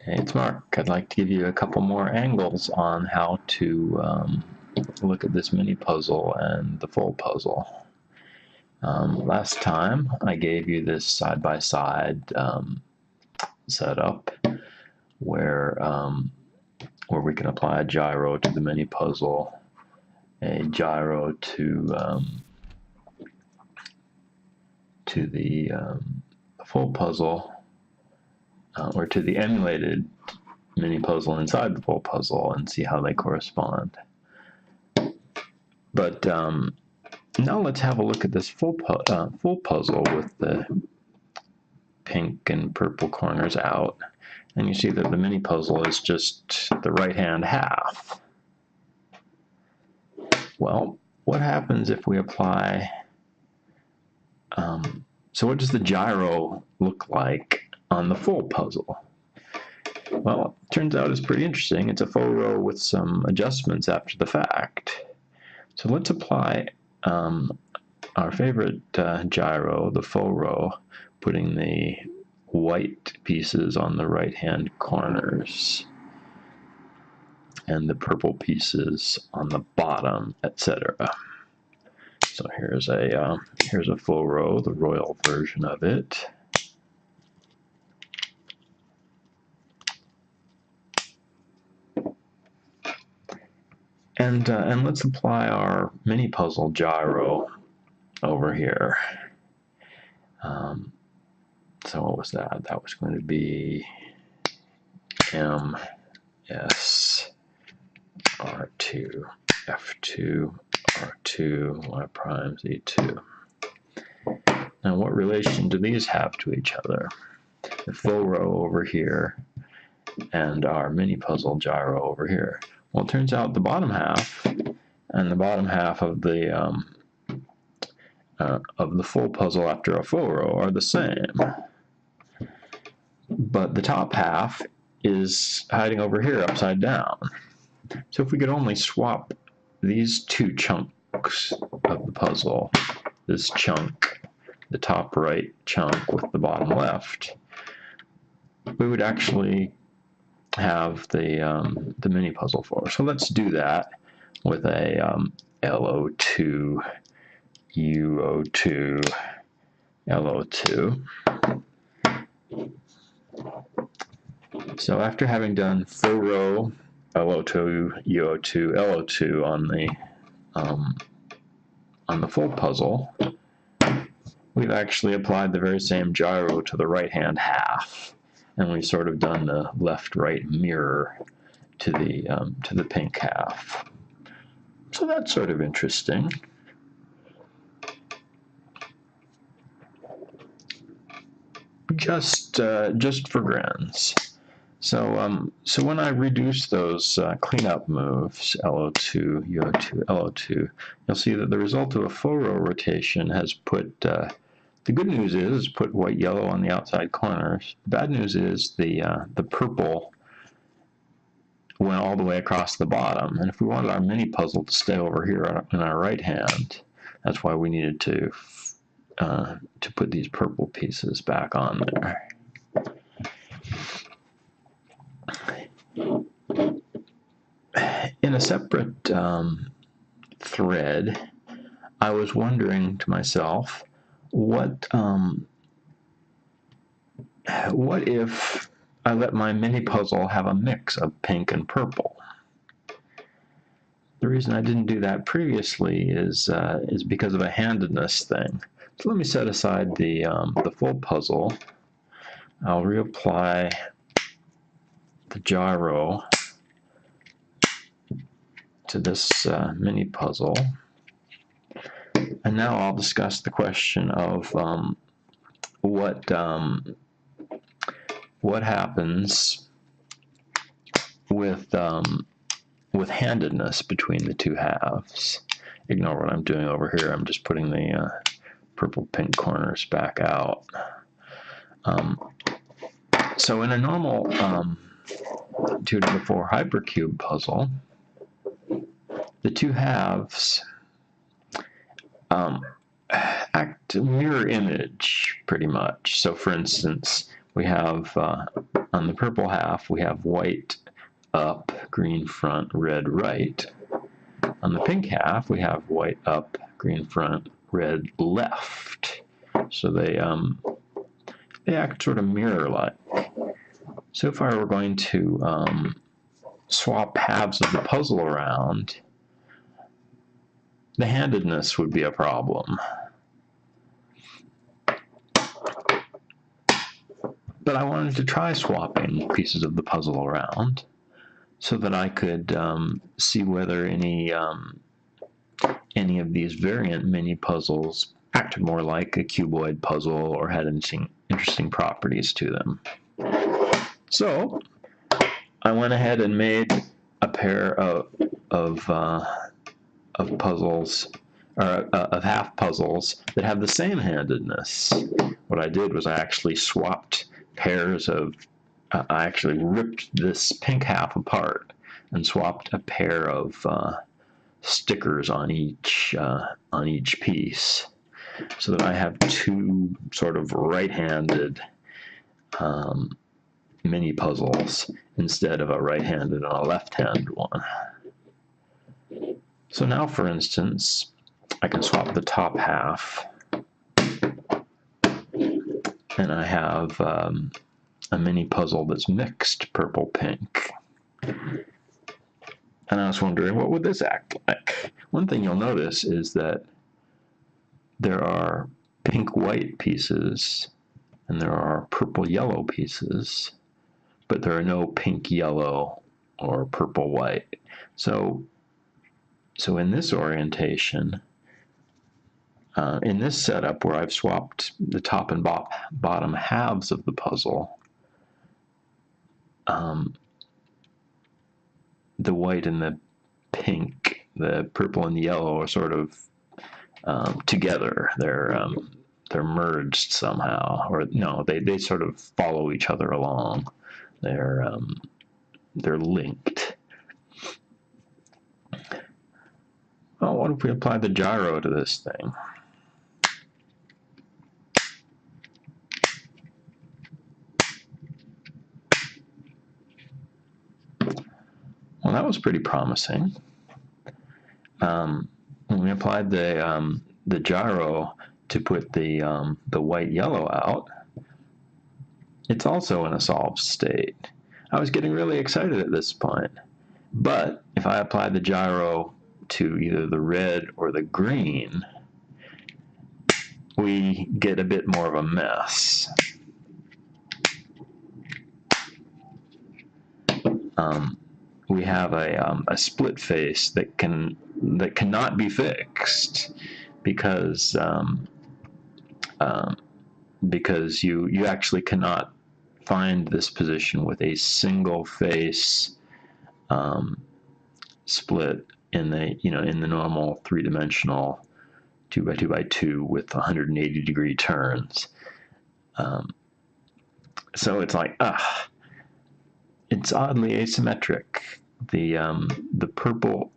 Hey, it's Mark. I'd like to give you a couple more angles on how to look at this mini puzzle and the full puzzle. Last time I gave you this side-by-side setup where we can apply a gyro to the mini puzzle, a gyro to the full puzzle, or to the emulated mini puzzle inside the full puzzle, and see how they correspond. But now let's have a look at this full puzzle with the pink and purple corners out. And you see that the mini puzzle is just the right-hand half. Well, what happens if we apply... so what does the gyro look like on the full puzzle? Well, it turns out it's pretty interesting. It's a faux row with some adjustments after the fact. So let's apply our favorite gyro, the faux row, putting the white pieces on the right-hand corners and the purple pieces on the bottom, etc. So here's a faux row, the royal version of it. And let's apply our mini puzzle gyro over here. So what was that? That was going to be M, S, R2, F2, R2, Y prime, Z2. Now what relation do these have to each other? The faux row over here and our mini puzzle gyro over here. Well, it turns out the bottom half and the bottom half of the full puzzle after a faux row are the same. But the top half is hiding over here upside down. So if we could only swap these two chunks of the puzzle, this chunk, the top right chunk with the bottom left, we would actually have the mini puzzle for us. So let's do that with a LO2, UO2, LO2. So after having done faux row, LO2, UO2, LO2 on the full puzzle, we've actually applied the very same gyro to the right-hand half, and we've sort of done the left-right mirror to the pink half. So that's sort of interesting. Just for grins. So when I reduce those cleanup moves, LO2, UO2, LO2, you'll see that the result of a faux row rotation has put, the good news is put white yellow on the outside corners. The bad news is the purple went all the way across the bottom. And if we wanted our mini puzzle to stay over here in our right hand, that's why we needed to put these purple pieces back on there. In a separate thread, I was wondering to myself, what if I let my mini puzzle have a mix of pink and purple? The reason I didn't do that previously is because of a handedness thing. So let me set aside the full puzzle. I'll reapply the gyro to this mini puzzle, and now I'll discuss the question of what happens with handedness between the two halves. Ignore what I'm doing over here. I'm just putting the purple pink corners back out. So in a normal 2 to the 4 hypercube puzzle, the two halves act mirror image pretty much. So for instance, we have, on the purple half, we have white up, green front, red right. On the pink half, we have white up, green front, red left. So they act sort of mirror-like. So if I were going to swap halves of the puzzle around, the handedness would be a problem. But I wanted to try swapping pieces of the puzzle around so that I could see whether any of these variant mini puzzles acted more like a cuboid puzzle or had interesting properties to them. So I went ahead and made a pair of puzzles, or of half puzzles that have the same handedness. What I did was I actually swapped pairs of, I actually ripped this pink half apart and swapped a pair of stickers on each piece, so that I have two sort of right-handed mini puzzles instead of a right-handed and a left-handed one. So now, for instance, I can swap the top half, and I have a mini puzzle that's mixed purple-pink. And I was wondering, what would this act like? One thing you'll notice is that there are pink-white pieces, and there are purple-yellow pieces, but there are no pink-yellow or purple-white. So in this orientation, in this setup where I've swapped the top and bottom halves of the puzzle, the white and the pink, the purple and the yellow are sort of together. They're merged somehow, or no, they sort of follow each other along. They're linked. Well, what if we apply the gyro to this thing? Well, that was pretty promising. When we applied the gyro to put the white-yellow out, it's also in a solved state. I was getting really excited at this point. But if I apply the gyro to either the red or the green, we get a bit more of a mess. We have a split face that cannot be fixed because you actually cannot find this position with a single face split in the normal three-dimensional 2x2x2 with 180-degree turns. So it's like, it's oddly asymmetric. The purple,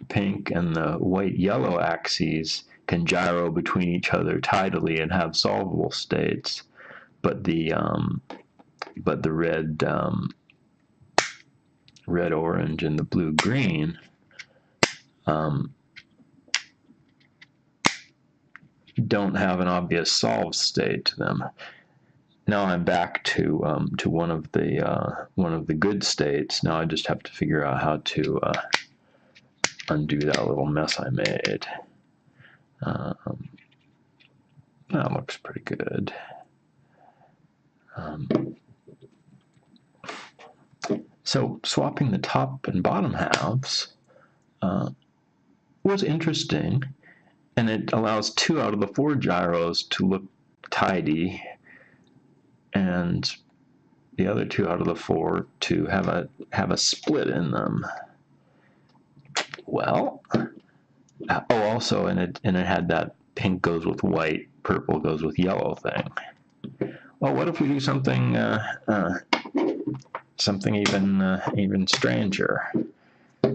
pink, and the white-yellow axes can gyro between each other tidally and have solvable states, but the red orange and the blue green don't have an obvious solved state to them. Now I'm back to one of the good states. Now I just have to figure out how to undo that little mess I made. That looks pretty good. So swapping the top and bottom halves was interesting, and it allows 2 out of the 4 gyros to look tidy, and the other 2 out of the 4 to have a split in them. Well, also, and it had that pink goes with white, purple goes with yellow thing. Well, what if we do something even stranger?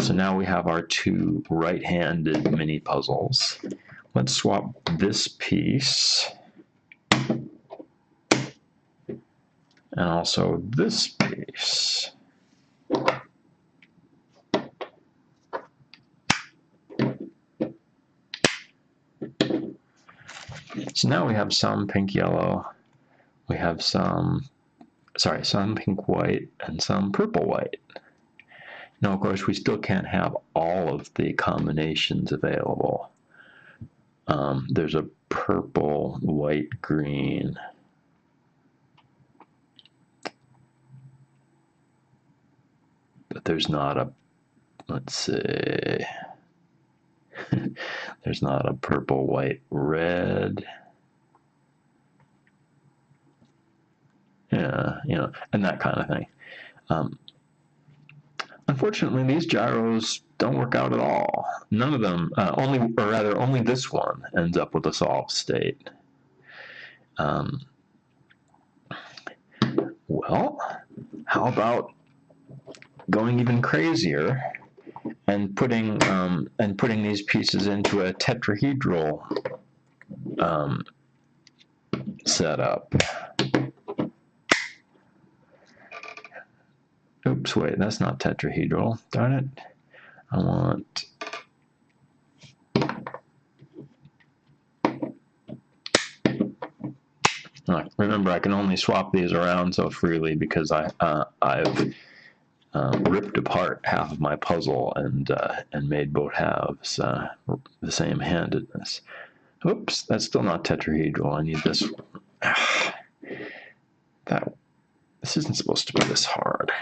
So now we have our 2 right-handed mini puzzles. Let's swap this piece and also this piece. So now we have some pink yellow, we have some pink white, and some purple white. Now, of course, we still can't have all of the combinations available. There's a purple, white, green. But there's not a, let's see, there's not a purple, white, red. Yeah, you know, and that kind of thing. Unfortunately, these gyros don't work out at all. None of them, only this one ends up with a solved state. Well, how about going even crazier and putting these pieces into a tetrahedral setup? Oops, wait, that's not tetrahedral. Darn it. I want... remember, I can only swap these around so freely because I've ripped apart half of my puzzle and made both halves the same handedness. Oops, that's still not tetrahedral. I need this one. This isn't supposed to be this hard.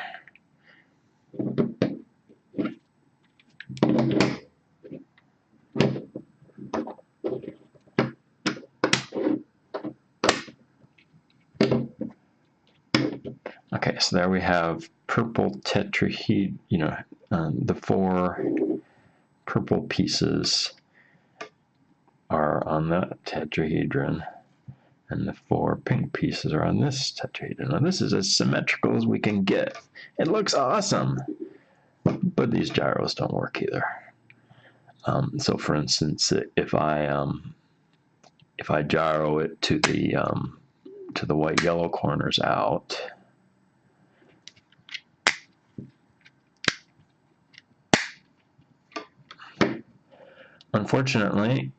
Okay, so there we have purple tetrahedron, you know, the 4 purple pieces are on that tetrahedron, and the 4 pink pieces are on this tetrahedron. Now this is as symmetrical as we can get. It looks awesome, but these gyros don't work either. So for instance, if I gyro it to the white yellow corners out, unfortunately,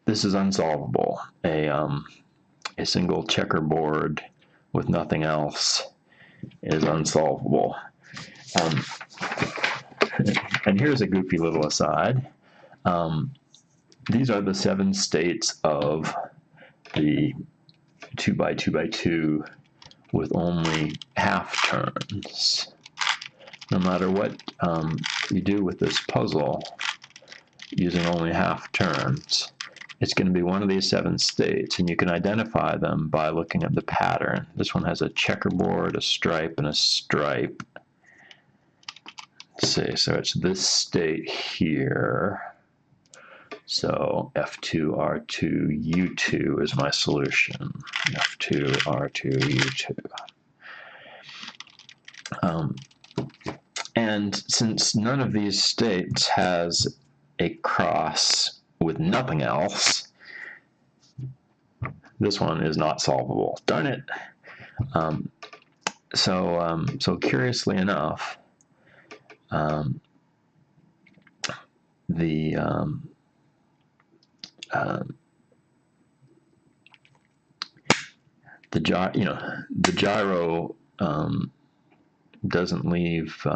this is unsolvable. A single checkerboard with nothing else is unsolvable. And here's a goofy little aside. These are the 7 states of the 2x2x2 with only half turns. No matter what you do with this puzzle, using only half turns, it's going to be one of these 7 states, and you can identify them by looking at the pattern. This one has a checkerboard, a stripe, and a stripe. Let's see, so it's this state here. So F2, R2, U2 is my solution. F2, R2, U2. And since none of these states has a cross with nothing else, this one is not solvable. Darn it. So curiously enough, the gyro doesn't leave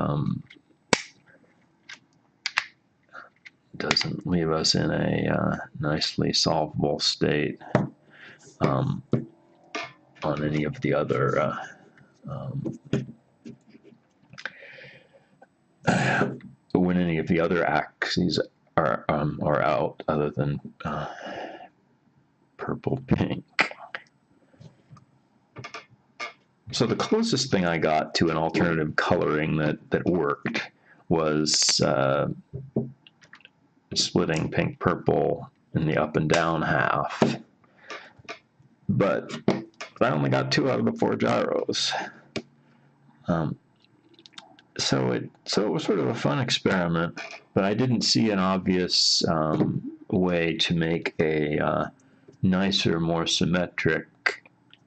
us in a nicely solvable state on any of the other when any of the other axes are out, other than purple pink. So the closest thing I got to an alternative coloring that worked was splitting pink purple in the up and down half, but I only got 2 out of the 4 gyros. So it was sort of a fun experiment, but I didn't see an obvious way to make a nicer, more symmetric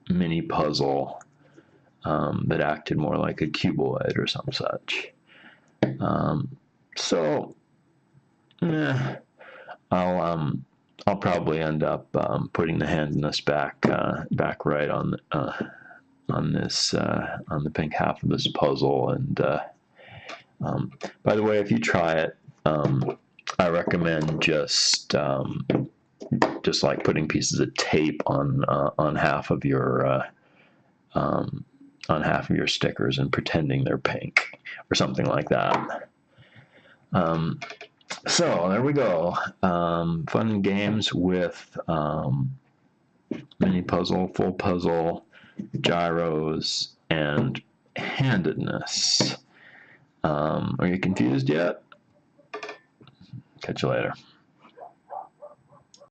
mini puzzle that acted more like a cuboid or some such. So I'll probably end up putting the handedness back right on this on the pink half of this puzzle. And by the way, if you try it, I recommend just like putting pieces of tape on half of your stickers and pretending they're pink or something like that. So there we go. Fun games with mini puzzle, full puzzle, gyros, and handedness. Are you confused yet? Catch you later.